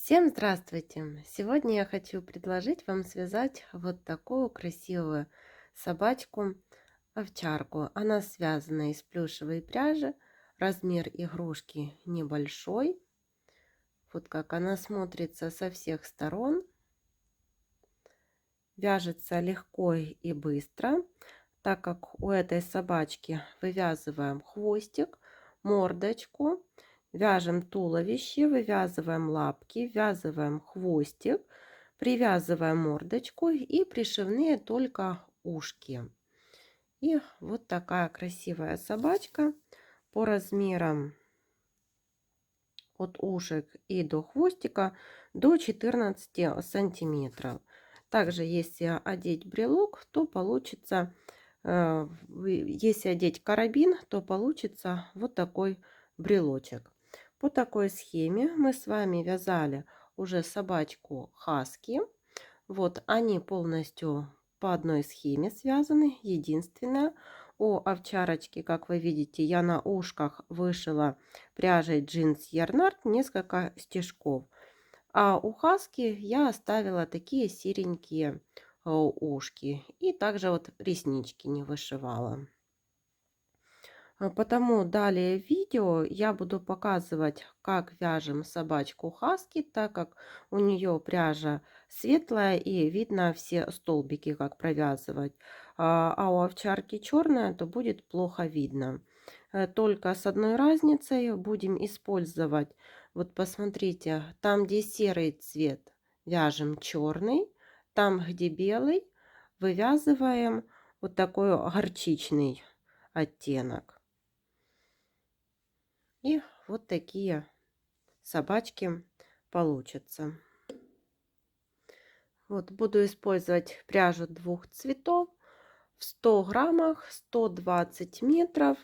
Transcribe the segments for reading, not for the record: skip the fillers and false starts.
Всем здравствуйте! Сегодня я хочу предложить вам связать вот такую красивую собачку-овчарку. Она связана из плюшевой пряжи, размер игрушки небольшой. Вот как она смотрится со всех сторон. Вяжется легко и быстро, так как у этой собачки вывязываем хвостик, мордочку, вяжем туловище, вывязываем лапки, ввязываем хвостик, привязываем мордочку и пришивные только ушки. И вот такая красивая собачка по размерам от ушек и до хвостика до 14 сантиметров. Также если одеть брелок, то получится, если одеть карабин, то получится вот такой брелочек. По такой схеме мы с вами вязали уже собачку хаски. Вот они полностью по одной схеме связаны. Единственное, у овчарочки, как вы видите, я на ушках вышила пряжей джинс ярнард несколько стежков. А у хаски я оставила такие серенькие ушки. И также вот реснички не вышивала. Потому далее в видео я буду показывать, как вяжем собачку хаски, так как у нее пряжа светлая и видно все столбики, как провязывать. А у овчарки черная, то будет плохо видно. Только с одной разницей: будем использовать, вот посмотрите, там где серый цвет, вяжем черный, там где белый, вывязываем вот такой горчичный оттенок. И вот такие собачки получатся. Вот буду использовать пряжу двух цветов в 100 граммах, 120 метров.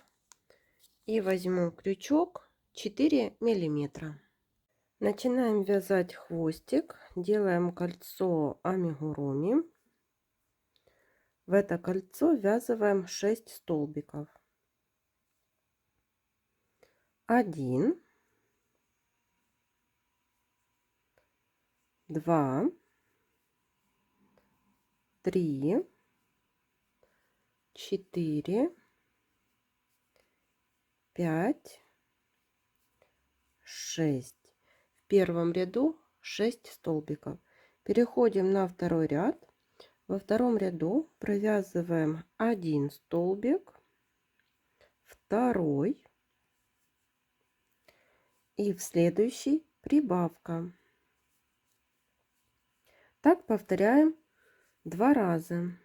И возьму крючок 4 миллиметра. Начинаем вязать хвостик. Делаем кольцо амигуруми. В это кольцо ввязываем 6 столбиков. 1, 2, 3, 4, 5, 6. В первом ряду 6 столбиков. Переходим на второй ряд. Во втором ряду провязываем 1 столбик, второй, и в следующий прибавка. Так повторяем 2 раза.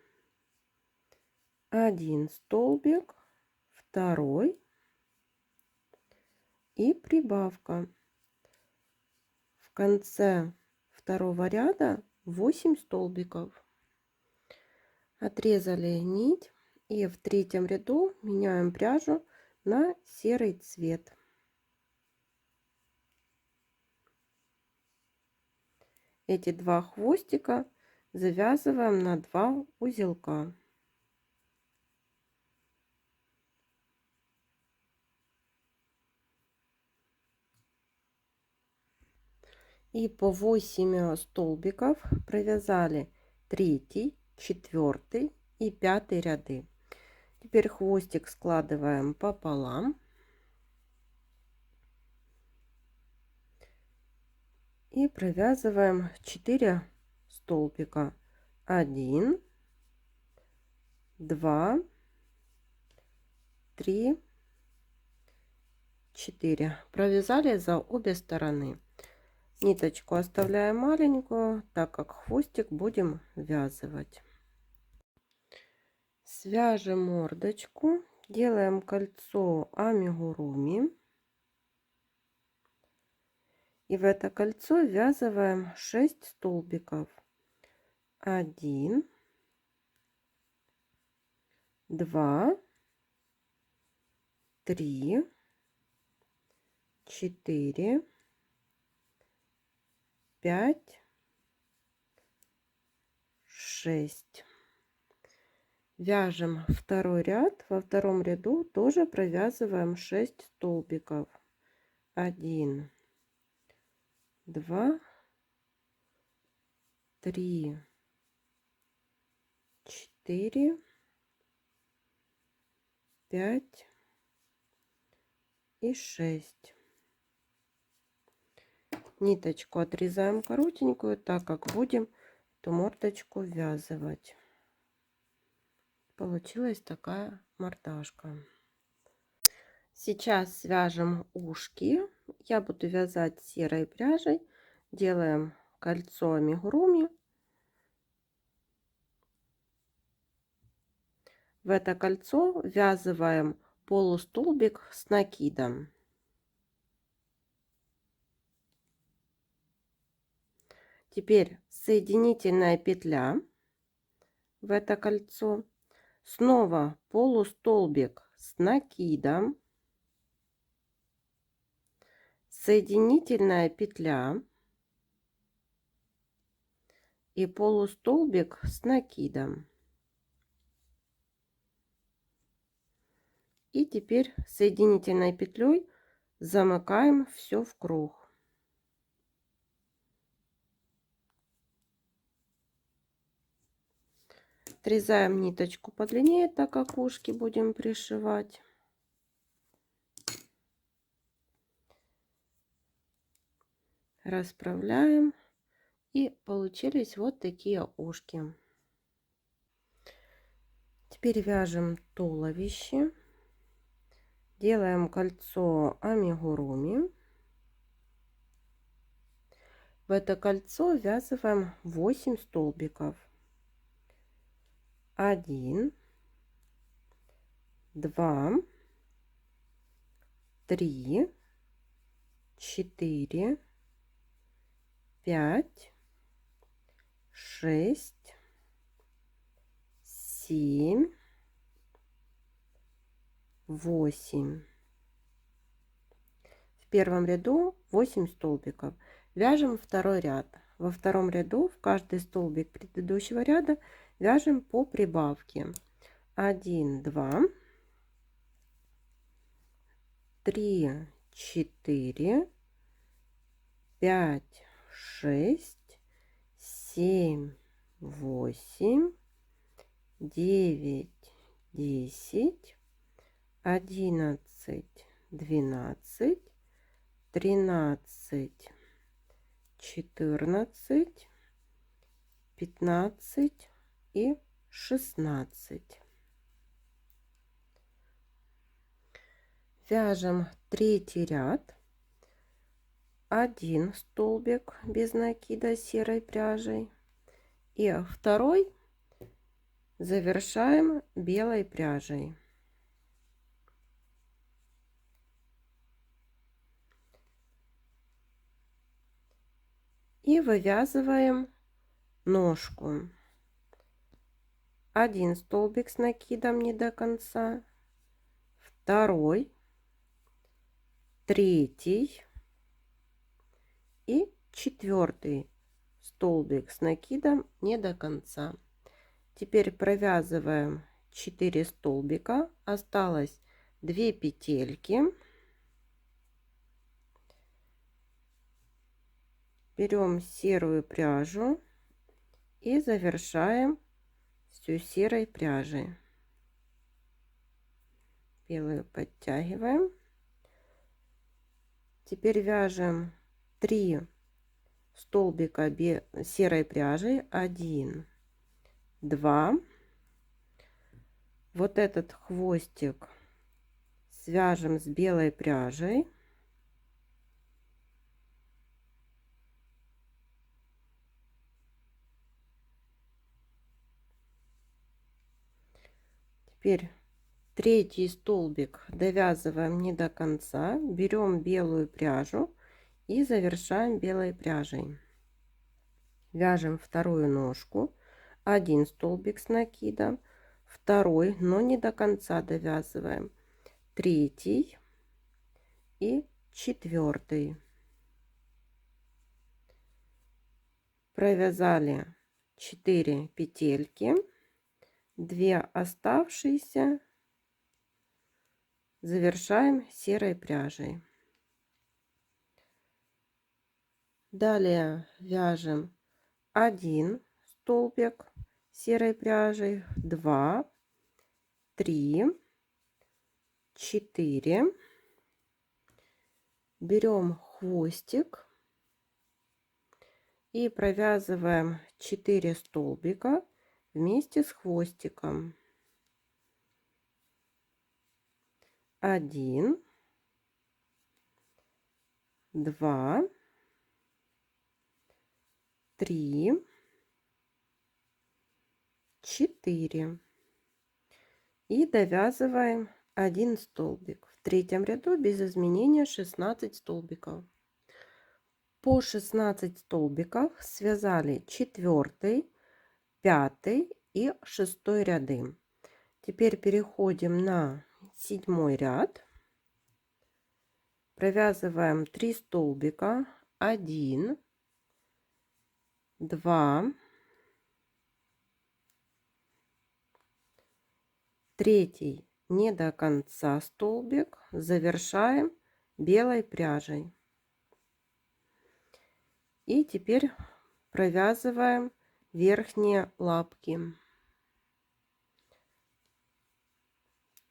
1 столбик, второй и прибавка. В конце второго ряда 8 столбиков. Отрезали нить и в третьем ряду меняем пряжу на серый цвет. Эти два хвостика завязываем на 2 узелка. И по 8 столбиков провязали 3, 4 и 5 ряды. Теперь хвостик складываем пополам и провязываем 4 столбика. 1, 2, 3, 4. Провязали за обе стороны. Ниточку оставляем маленькую, так как хвостик будем ввязывать. Свяжем мордочку, делаем кольцо амигуруми. И в это кольцо ввязываем 6 столбиков. 1, 2, 3, 4, 5, 6. Вяжем второй ряд. Во втором ряду тоже провязываем 6 столбиков. 1, 2, 3, 4, 5 и 6. Ниточку отрезаем коротенькую, так как будем эту мордочку ввязывать. Получилась такая мордашка. Сейчас свяжем ушки. Я буду вязать серой пряжей. Делаем кольцо амигуруми. В это кольцо ввязываем полустолбик с накидом. Теперь соединительная петля в это кольцо. Снова полустолбик с накидом. Соединительная петля и полустолбик с накидом. И теперь соединительной петлей замыкаем все в круг. Отрезаем ниточку подлиннее, так как ушки будем пришивать. Расправляем. И получились вот такие ушки. Теперь вяжем туловище. Делаем кольцо амигуруми. В это кольцо ввязываем 8 столбиков. 1, 2, 3, 4, 5, 6, 7, 8. В первом ряду 8 столбиков. Вяжем второй ряд. Во втором ряду в каждый столбик предыдущего ряда вяжем по прибавке. 1, 2, 3, 4, 5, 6, 7, 8, 9, 10, 11, 12, 13, 14, 15 и 16. Вяжем третий ряд. 1 столбик без накида серой пряжей. И второй завершаем белой пряжей. И вывязываем ножку. 1 столбик с накидом не до конца, 2, 3 и 4 столбик с накидом не до конца. Теперь провязываем 4 столбика, осталось 2 петельки. Берем серую пряжу и завершаем всю серой пряжей. Белую подтягиваем. Теперь вяжем 3 столбика серой пряжей. 1, 2. Вот этот хвостик свяжем с белой пряжей. Теперь третий столбик довязываем не до конца, берем белую пряжу и завершаем белой пряжей. Вяжем вторую ножку, 1 столбик с накидом, 2, но не до конца довязываем, 3 и 4. Провязали 4 петельки, 2 оставшиеся завершаем серой пряжей. Далее вяжем 1 столбик серой пряжей, 2, 3, 4. Берем хвостик и провязываем 4 столбика вместе с хвостиком. 1, 2, 3, 4. И довязываем 1 столбик. В третьем ряду без изменения 16 столбиков. По 16 столбиков связали 4, 5 и 6 ряды. Теперь переходим на 7 ряд. Провязываем 3 столбика. 1, 2, 3 не до конца столбик завершаем белой пряжей. И теперь провязываем верхние лапки.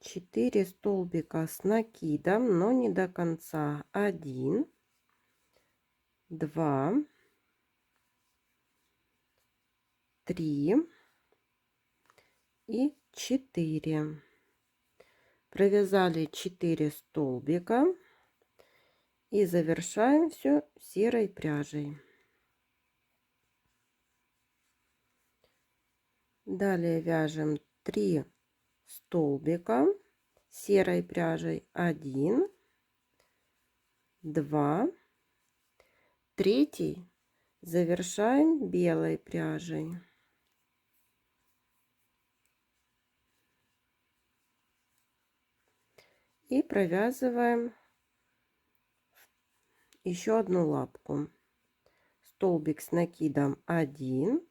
4 столбика с накидом, но не до конца. 1, 2, 3 и 4. Провязали 4 столбика и завершаем все серой пряжей. Далее вяжем 3 столбика серой пряжей. 1, 2, 3 завершаем белой пряжей. И провязываем еще одну лапку. Столбик с накидом 1,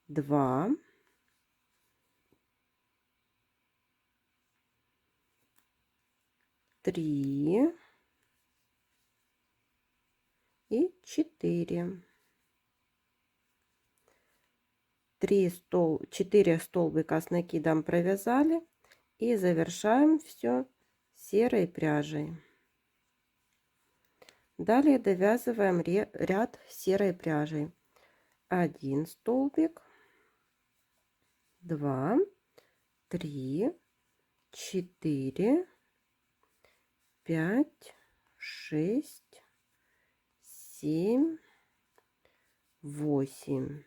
2, 3 и 4. 4 столбика с накидом провязали и завершаем все серой пряжей. Далее довязываем ряд серой пряжей. 1 столбик, 2, 3, 4, 5, 6, 7, 8.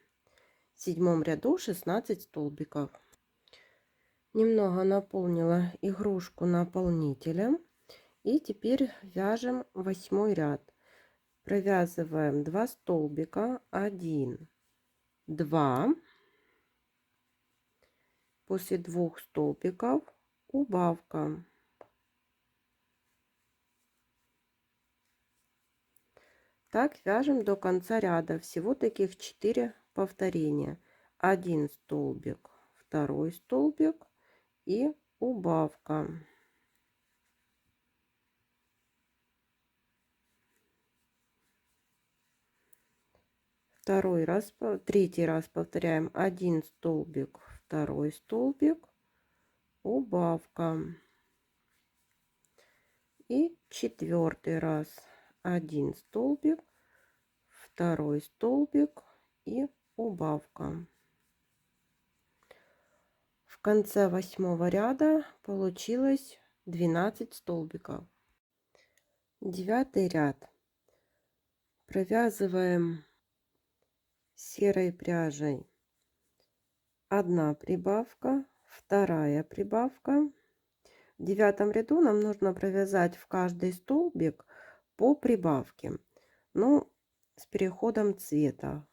В 7 ряду 16 столбиков. Немного наполнила игрушку наполнителем. И теперь вяжем 8 ряд. Провязываем 2 столбика. 1, 2. После 2 столбиков убавка. Так вяжем до конца ряда. Всего таких 4 повторения. 1 столбик, 2 столбик и убавка. Третий раз повторяем. 1 столбик, 2 столбик, убавка. И 4 раз. 1 столбик, 2 столбик и убавка. В конце 8 ряда получилось 12 столбиков. 9 ряд. Провязываем серой пряжей 1 прибавка, 2 прибавка. В 9 ряду нам нужно провязать в каждый столбик по прибавке, но с переходом цвета.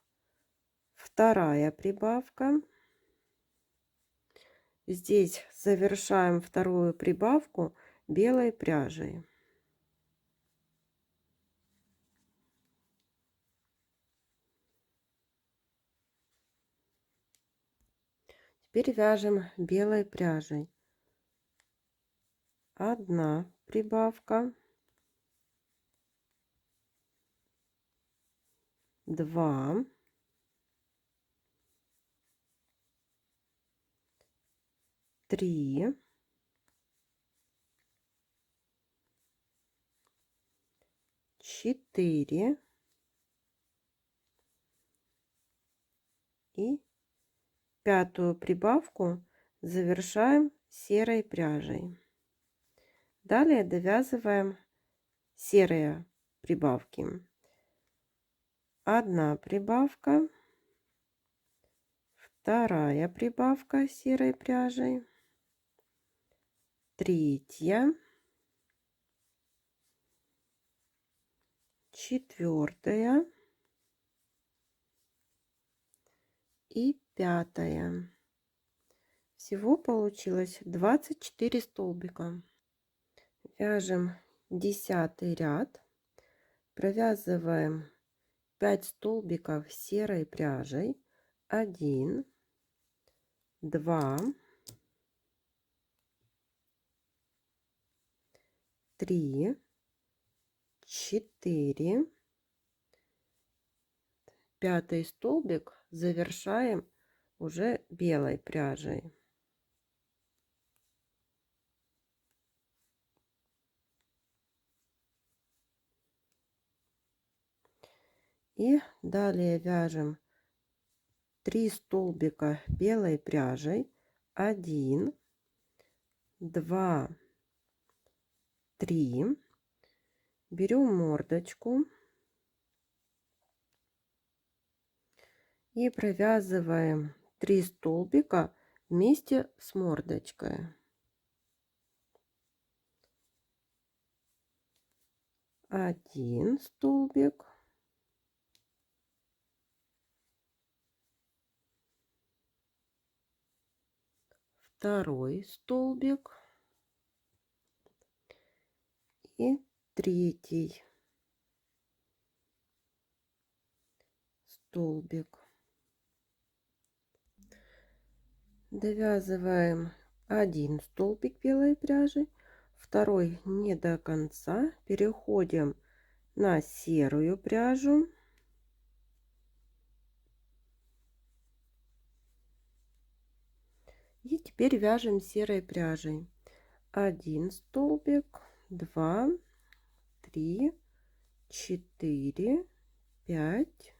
2 прибавка. Здесь завершаем 2 прибавку белой пряжей. Теперь вяжем белой пряжей. 1 прибавка, 2, 3, 4 и пятую прибавку завершаем серой пряжей. Далее довязываем серые прибавки. Одна прибавка, вторая прибавка серой пряжей, третья, четвертая и пятая. Всего получилось 24 столбика. Вяжем 10 ряд, провязываем 5 столбиков серой пряжей. 1, 2, 3, 4. Пятый столбик завершаем уже белой пряжей. И далее вяжем 3 столбика белой пряжей. 1, 2, 3. Берем мордочку и провязываем 3 столбика вместе с мордочкой. 1 столбик, 2 столбик и 3 столбик. Довязываем 1 столбик белой пряжи, 2 не до конца, переходим на серую пряжу и теперь вяжем серой пряжей. 1 столбик, 2, 3, 4, 5,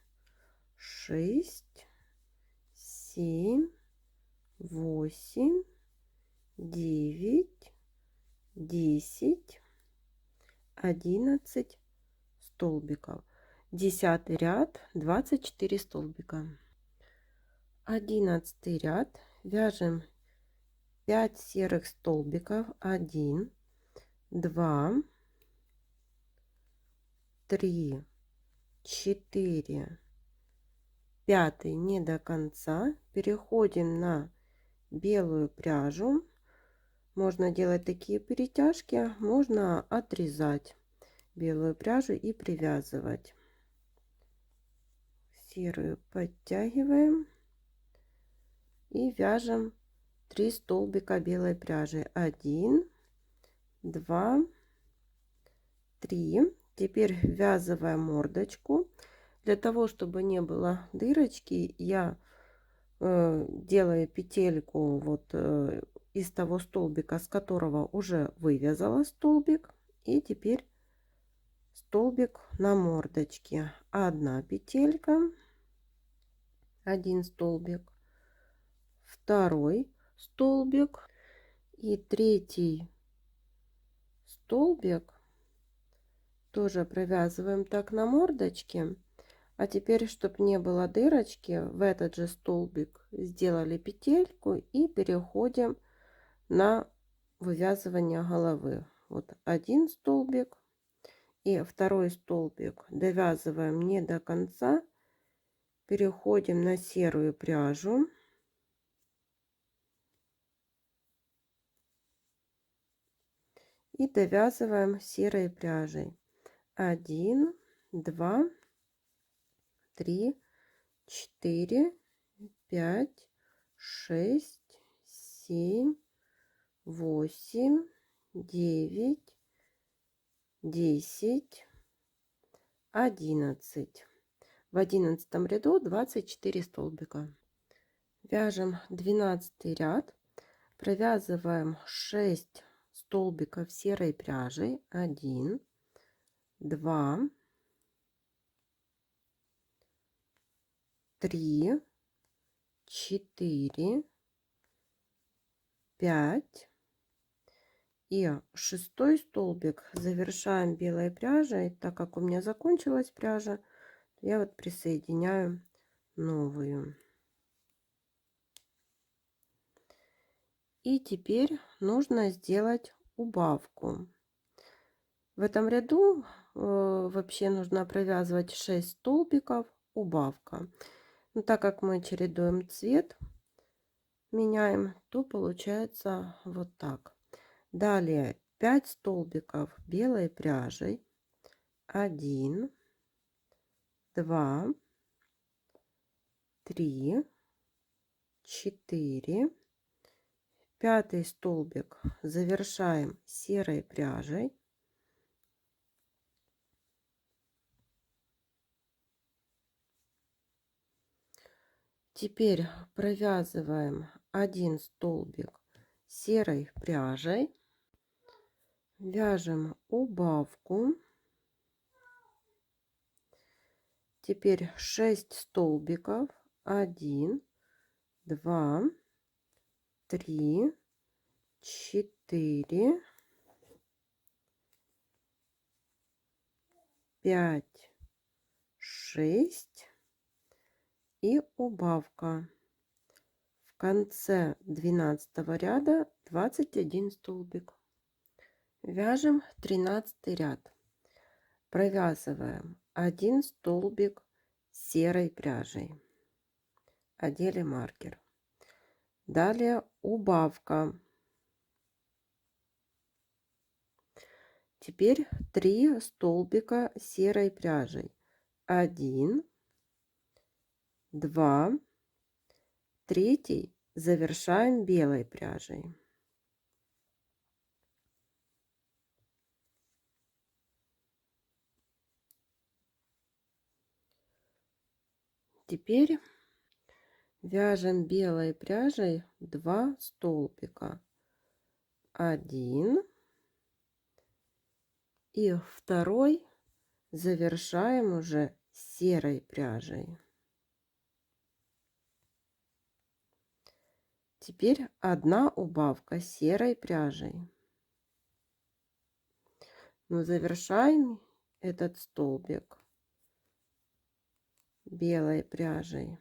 6, 7, 8, 9, 10, 11 столбиков. 10 ряд, 24 столбика. 11 ряд, вяжем 5 серых столбиков. 1, 2, 3, 4, 5 не до конца. Переходим на белую пряжу. Можно делать такие перетяжки, можно отрезать белую пряжу и привязывать. Серую подтягиваем и вяжем 3 столбика белой пряжи. 1, 2, 3. Теперь ввязываем мордочку. Для того, чтобы не было дырочки, я делаю петельку вот из того столбика, с которого уже вывязала столбик. И теперь столбик на мордочке. 1 петелька, 1 столбик, 2 столбик и 3 столбик тоже провязываем так на мордочке. А теперь, чтобы не было дырочки, в этот же столбик сделали петельку и переходим на вывязывание головы. Вот 1 столбик и 2 столбик довязываем не до конца, переходим на серую пряжу и довязываем серой пряжей. 1, 2, 3, 4, 5, 6, 7, 8, 9, 10, 11. В 11 ряду 24 столбика. Вяжем 12 ряд, Провязываем 6 столбиков серой пряжей. 1, 2, 3, 4, 5. И шестой столбик завершаем белой пряжей. Так как у меня закончилась пряжа, я вот присоединяю новую. И теперь нужно сделать убавку. В этом ряду вообще нужно провязывать 6 столбиков, убавка. Но так как мы чередуем цвет, меняем, то получается вот так. Далее 5 столбиков белой пряжей. 1, 2, 3, 4. Пятый столбик завершаем серой пряжей. Теперь провязываем 1 столбик серой пряжей, вяжем убавку. Теперь 6 столбиков. 1, 2, 3, 4, 5, 6 и убавка. В конце 12 ряда 21 столбик. Вяжем 13 ряд. Провязываем 1 столбик серой пряжей. Одели маркер. Далее убавка. Теперь 3 столбика серой пряжей. 1, 2, третий завершаем белой пряжей. Теперь вяжем белой пряжей 2 столбика. 1 и второй завершаем уже серой пряжей. Теперь одна убавка серой пряжей. Но завершаем этот столбик белой пряжей.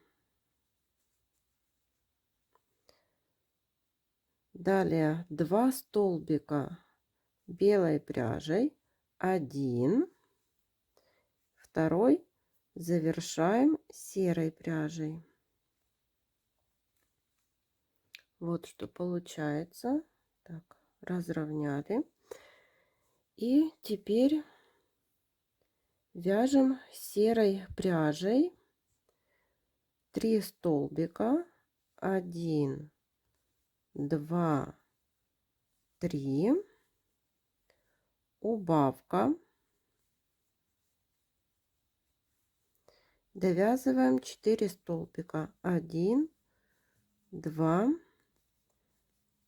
Далее 2 столбика белой пряжей. 1, второй завершаем серой пряжей. Вот что получается. Так, разровняли. И теперь вяжем серой пряжей 3 столбика. 1, 2, 3. Убавка. Довязываем 4 столбика. 1, 2,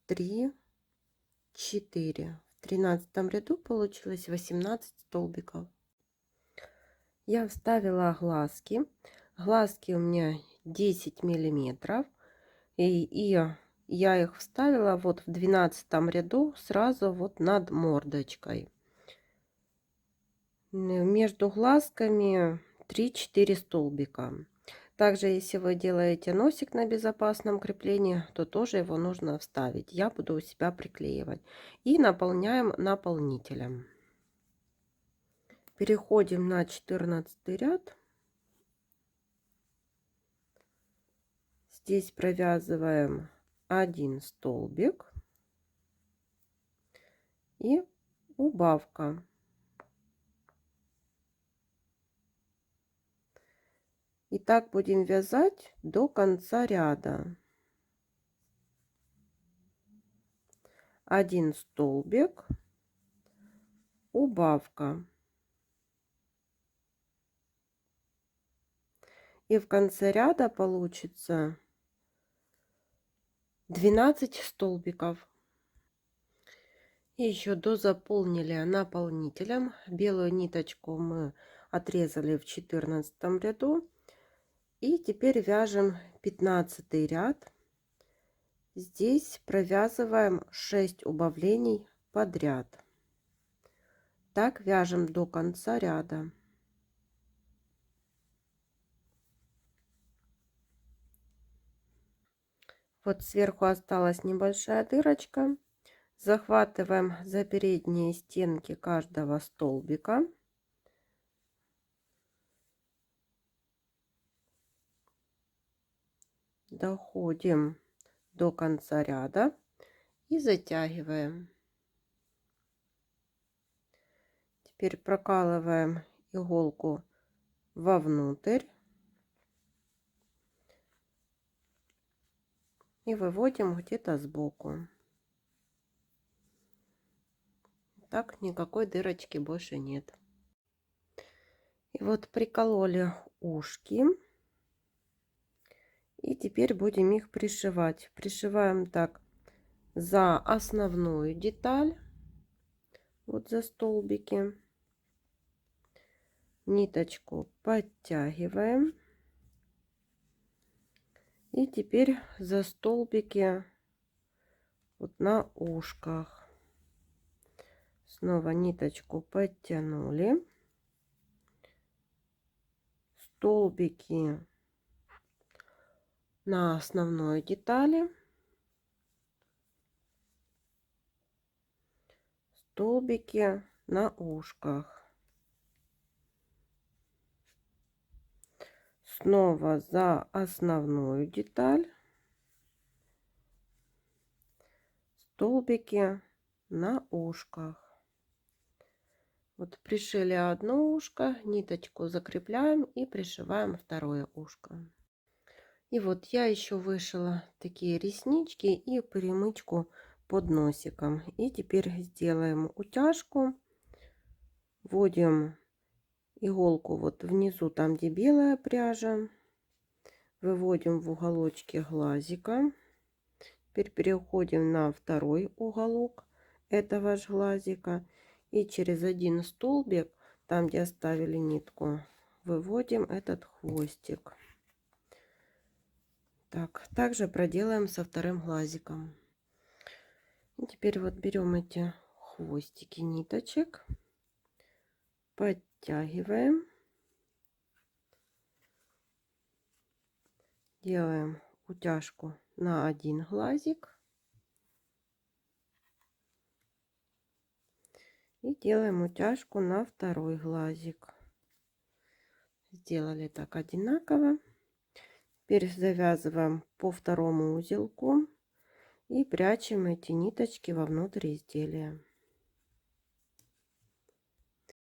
3, 4. В 13 ряду получилось 18 столбиков. Я вставила глазки. Глазки у меня 10 миллиметров. И я их вставила вот в 12 ряду сразу вот над мордочкой. Между глазками 3-4 столбика. Также, если вы делаете носик на безопасном креплении, то тоже его нужно вставить. Я буду у себя приклеивать. И наполняем наполнителем. Переходим на 14 ряд. Здесь провязываем 1 столбик и убавка. И так будем вязать до конца ряда. 1 столбик, убавка. И в конце ряда получится 12 столбиков. И еще дозаполнили наполнителем. Белую ниточку мы отрезали в 14 ряду. И теперь вяжем 15 ряд. Здесь провязываем 6 убавлений подряд. Так вяжем до конца ряда. Вот сверху осталась небольшая дырочка. Захватываем за передние стенки каждого столбика. Доходим до конца ряда и затягиваем. Теперь прокалываем иголку вовнутрь и выводим где-то сбоку. Так никакой дырочки больше нет. И вот прикололи ушки. И теперь будем их пришивать. Пришиваем так за основную деталь, вот за столбики. Ниточку подтягиваем. И теперь за столбики вот на ушках. Снова ниточку подтянули. Столбики на основной детали. Столбики на ушках. Снова за основную деталь. Столбики на ушках. Вот пришили одно ушко, ниточку закрепляем и пришиваем второе ушко. И вот я еще вышила такие реснички и перемычку под носиком. И теперь сделаем утяжку. Вводим иголку вот внизу, там где белая пряжа. Выводим в уголочке глазика. Теперь переходим на второй уголок этого же глазика. И через один столбик, там где оставили нитку, выводим этот хвостик. Так, также проделаем со вторым глазиком. И теперь вот берем эти хвостики ниточек, подтягиваем, делаем утяжку на один глазик и делаем утяжку на второй глазик. Сделали так одинаково. Теперь завязываем по второму узелку и прячем эти ниточки вовнутрь изделия.